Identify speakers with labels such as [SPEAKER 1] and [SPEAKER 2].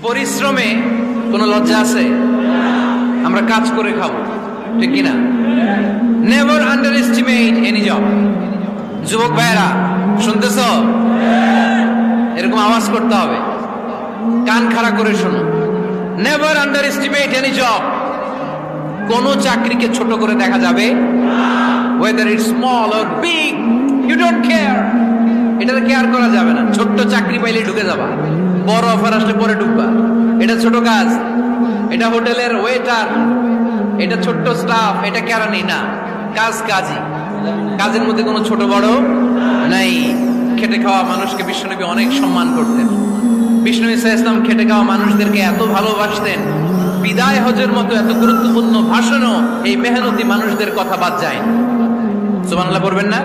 [SPEAKER 1] পরিশ্রমে কোনো লজ্জা আছে? আমরা কাজ করে খাবো, ঠিক কিনা? Never under estimate any job. যুবক ভাইয়েরা শুনতেছ? এরকম আওয়াজ করতে হবে, কান খাড়া করে শোনো। Never under estimate any job. কোন চাকরিকে ছোট করে দেখা যাবে, whether it's small or big, you don't care. এটা কেয়ার করা যাবে না। ছোট্ট চাকরি পাইলে ঢুকে যাবা, বড় অফার আসলে পরে ঢুকবা। এটা ছোট কাজ, এটা হোটেলের ওয়েটার, এটা ছোট্ট স্টাফ, এটা কেরানি না। কাজ কাজই, কাজের মধ্যে কোনো ছোট বড় নাই। খেটে খাওয়া মানুষকে বিশ্বনবী অনেক সম্মান করতেন। বিষ্ণু ইসলাম খেটে খাওয়া মানুষদেরকে এত ভালোবাসতেন, বিদায় হজের মতো এত গুরুত্বপূর্ণ ভাষণও এই মেহনতি মানুষদের কথা বাদ যায়। সুবহানাল্লাহ পড়বেন না?